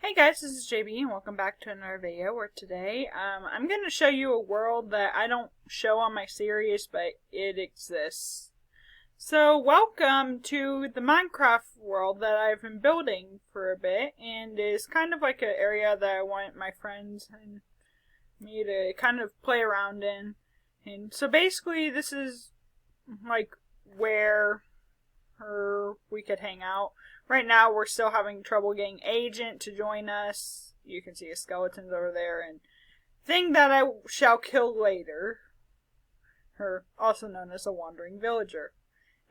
Hey guys, this is JB and welcome back to another video where today I'm going to show you a world that I don't show on my series, but it exists. So welcome to the Minecraft world that I've been building for a bit, and is kind of like an area that I want my friends and me to kind of play around in. And so basically this is like where we could hang out. Right now, we're still having trouble getting Agent to join us. You can see a skeleton's over there, and thing that I shall kill later. Her, also known as a wandering villager.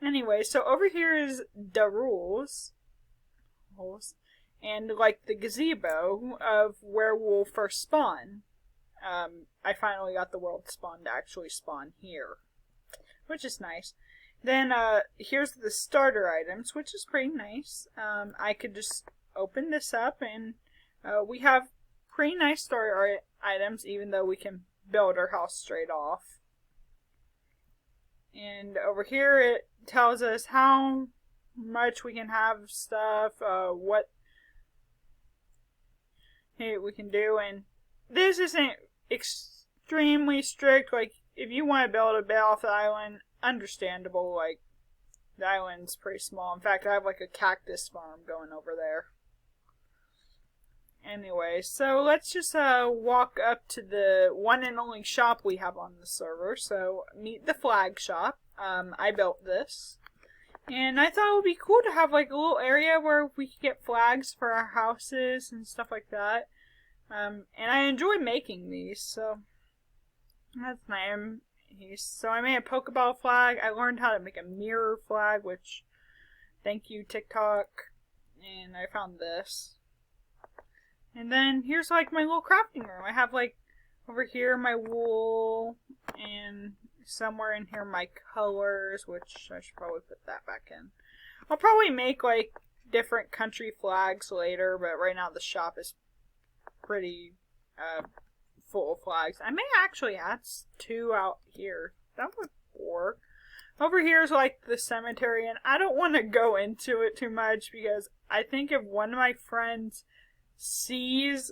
Anyway, so over here is the rules. And like the gazebo of where we'll first spawn. I finally got the world spawn to actually spawn here, which is nice. Then, here's the starter items, which is pretty nice. I could just open this up, and we have pretty nice starter items, even though we can build our house straight off. And over here, it tells us how much we can have stuff, what we can do, and this isn't extremely strict. Like, if you want to build a bit off the island, understandable. Like, the island's pretty small. In fact, I have like a cactus farm going over there. Anyway, so let's just walk up to the one and only shop we have on the server. So, meet the flag shop. I built this. And I thought it would be cool to have like a little area where we could get flags for our houses and stuff like that. And I enjoy making these, so that's nice. So I made a Pokeball flag. I learned how to make a mirror flag, which, thank you TikTok. And I found this. And then here's like my little crafting room. I have like over here my wool, and somewhere in here my colors, which I should probably put that back in. I'll probably make like different country flags later, but right now the shop is pretty full of flags. I may actually add 2 out here. That would work. Over here is like the cemetery, and I don't want to go into it too much because I think if one of my friends sees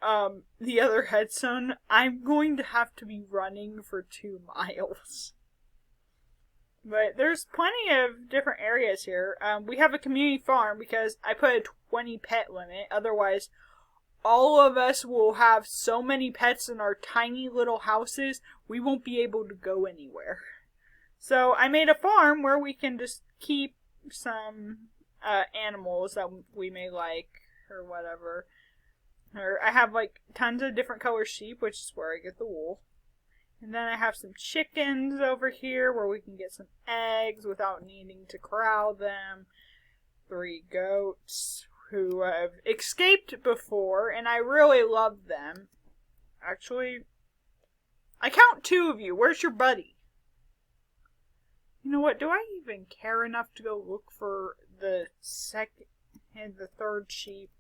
the other headstone, I'm going to have to be running for 2 miles. But there's plenty of different areas here. We have a community farm because I put a 20 pet limit. Otherwise, all of us will have so many pets in our tiny little houses, we won't be able to go anywhere. So I made a farm where we can just keep some animals that we may like, or whatever. Or I have like tons of different color sheep, which is where I get the wool. And then I have some chickens over here where we can get some eggs without needing to corral them. 3 goats who have escaped before, and I really love them. Actually, I count 2 of you. Where's your buddy? You know what? Do I even care enough to go look for the second and the 3rd sheep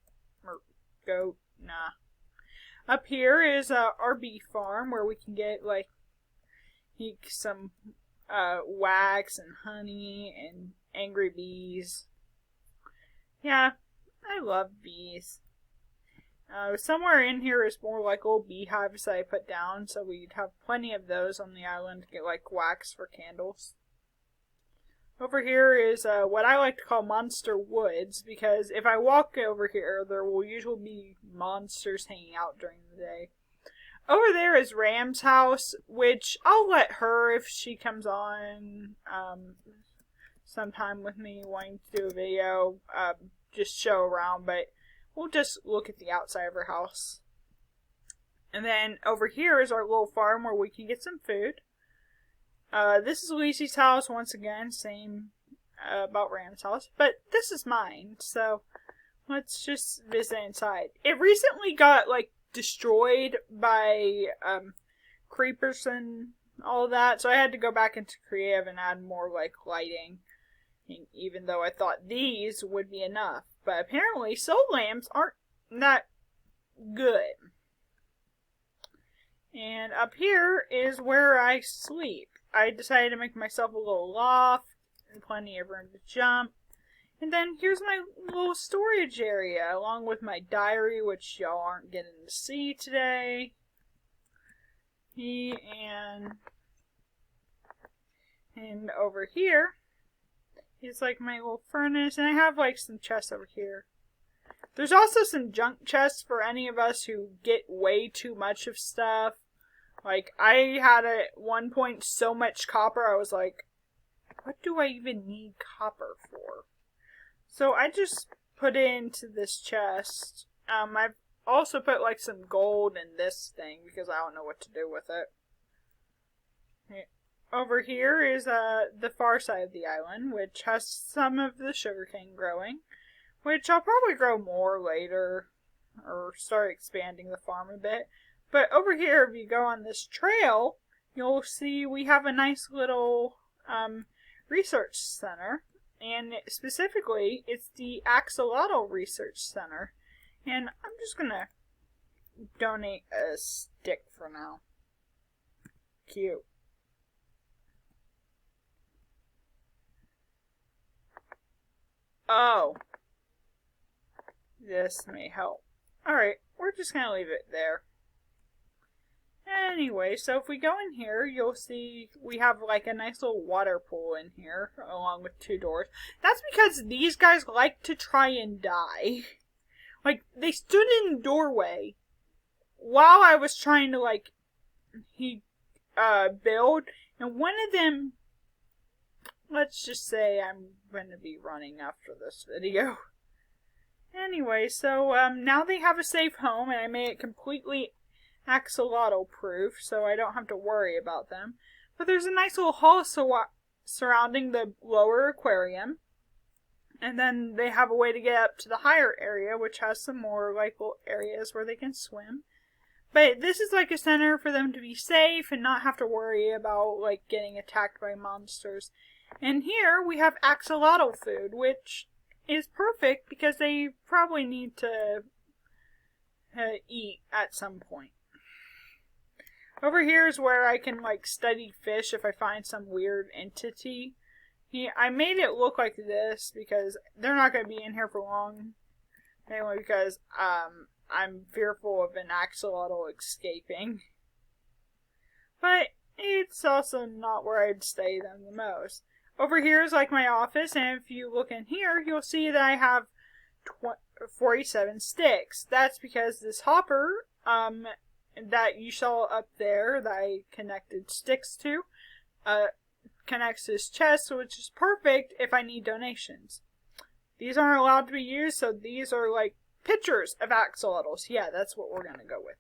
or goat? Nah. Up here is our bee farm where we can get like some wax and honey and angry bees. Yeah. I love bees. Somewhere in here is more like old beehives that I put down, so we'd have plenty of those on the island to get like wax for candles. Over here is what I like to call monster woods, because if I walk over here, there will usually be monsters hanging out during the day. Over there is Ram's house, which I'll let her, if she comes on sometime with me wanting to do a video, just show around, but we'll just look at the outside of her house. And then over here is our little farm where we can get some food. This is Lucy's house, once again, same about Ram's house, but this is mine, so let's just visit inside. It recently got like destroyed by creepers and all that, so I had to go back into creative and add more like lighting. Even though I thought these would be enough. But apparently soul lamps aren't that good. And up here is where I sleep. I decided to make myself a little loft and plenty of room to jump. And then here's my little storage area, along with my diary, which y'all aren't getting to see today. And over here is like my little furnace, and I have like some chests over here. There's also some junk chests for any of us who get way too much of stuff. Like, I had at one point so much copper, I was like, what do I even need copper for? So I just put it into this chest. I've also put like some gold in this thing because I don't know what to do with it. Over here is the far side of the island, which has some of the sugarcane growing, which I'll probably grow more later, or start expanding the farm a bit. But over here, if you go on this trail, you'll see we have a nice little research center, and specifically, it's the Axolotl Research Center. And I'm just gonna donate a stick for now. Cute. Oh. This may help. Alright, we're just gonna leave it there. Anyway, so if we go in here, you'll see we have like a nice little water pool in here, along with 2 doors. That's because these guys like to try and die. Like, they stood in the doorway while I was trying to, like, build, and one of them, let's just say I'm going to be running after this video. Anyway, so now they have a safe home, and I made it completely axolotl proof, so I don't have to worry about them. But there's a nice little hall surrounding the lower aquarium, and then they have a way to get up to the higher area, which has some more like little areas where they can swim. But this is like a center for them to be safe and not have to worry about like getting attacked by monsters. And here we have axolotl food, which is perfect because they probably need to eat at some point. Over here is where I can like study fish if I find some weird entity. I made it look like this because they're not going to be in here for long. Mainly because I'm fearful of an axolotl escaping. But it's also not where I'd stay them the most. Over here is like my office, and if you look in here, you'll see that I have 47 sticks. That's because this hopper that you saw up there that I connected sticks to connects this chest, which is perfect if I need donations. These aren't allowed to be used, so these are like pictures of axolotls. Yeah, that's what we're going to go with.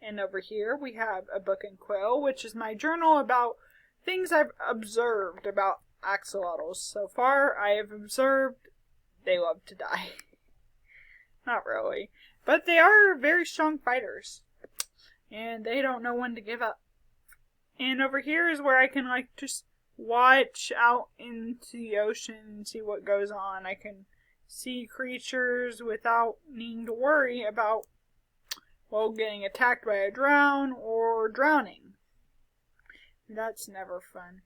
And over here we have a book and quill, which is my journal about things I've observed about axolotls. So far, I have observed they love to die. Not really. But they are very strong fighters. And they don't know when to give up. And over here is where I can like just watch out into the ocean and see what goes on. I can see creatures without needing to worry about, well, getting attacked by a drown or drowning. That's never fun.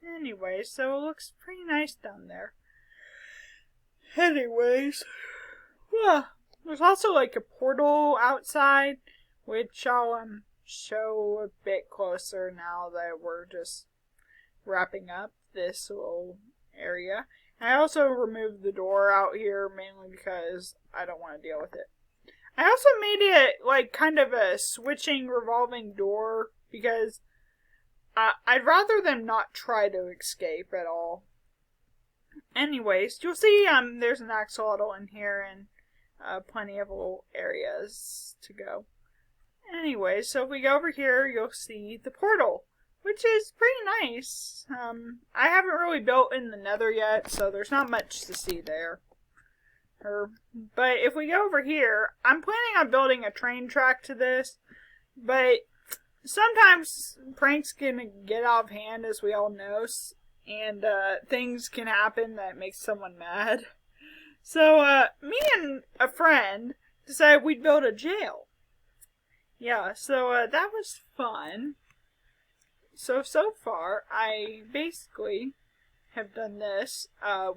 Anyway, so it looks pretty nice down there. Anyways, there's also like a portal outside, which I'll show a bit closer now that we're just wrapping up this little area. And I also removed the door out here mainly because I don't want to deal with it. I also made it like kind of a switching revolving door because I'd rather them not try to escape at all. Anyways, you'll see there's an axolotl in here and plenty of little areas to go. Anyway, so if we go over here, you'll see the portal, which is pretty nice. I haven't really built in the nether yet, so there's not much to see there. But if we go over here, I'm planning on building a train track to this, but sometimes pranks can get out of hand, as we all know, and things can happen that make someone mad. So me and a friend decided we'd build a jail. Yeah, so that was fun. So far, I basically have done this.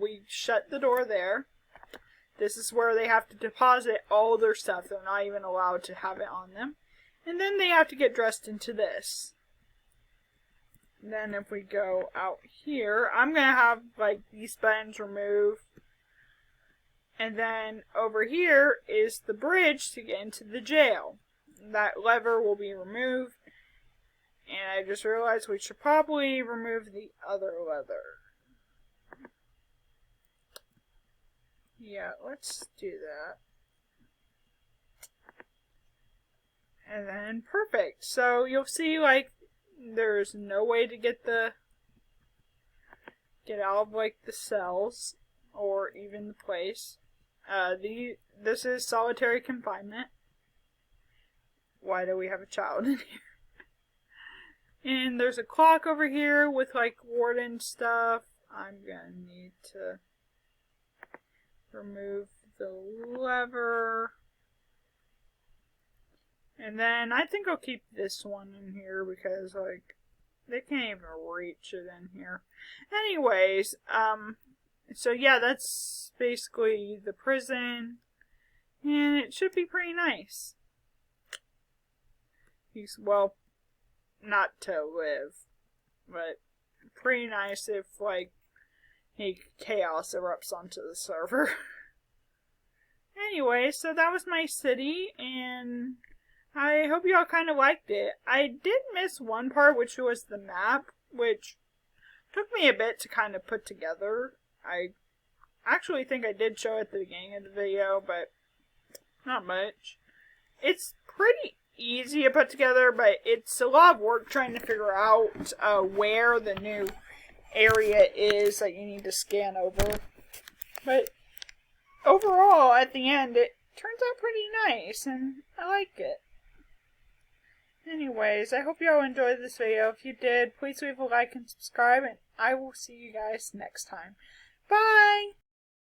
We shut the door there. This is where they have to deposit all their stuff. They're not even allowed to have it on them. And then they have to get dressed into this. Then if we go out here, I'm going to have like these buttons removed. And then over here is the bridge to get into the jail. That lever will be removed. And I just realized we should probably remove the other lever. Yeah, let's do that. And then perfect. So you'll see like there's no way to get out of like the cells or even the place. This is solitary confinement. Why do we have a child in here? And there's a clock over here with like warden stuff. I'm gonna need to remove the lever. And then I think I'll keep this one in here because like they can't even reach it in here. Anyways, so yeah, that's basically the prison. And it should be pretty nice. Well, not to live, but pretty nice if like any chaos erupts onto the server. Anyway, so that was my city, and I hope y'all kind of liked it. I did miss one part, which was the map, which took me a bit to kind of put together. I actually think I did show it at the beginning of the video, but not much. It's pretty easy to put together, but it's a lot of work trying to figure out where the new area is that you need to scan over. But overall, at the end, it turns out pretty nice, and I like it. Anyways, I hope y'all enjoyed this video. If you did, please leave a like and subscribe, and I will see you guys next time. Bye!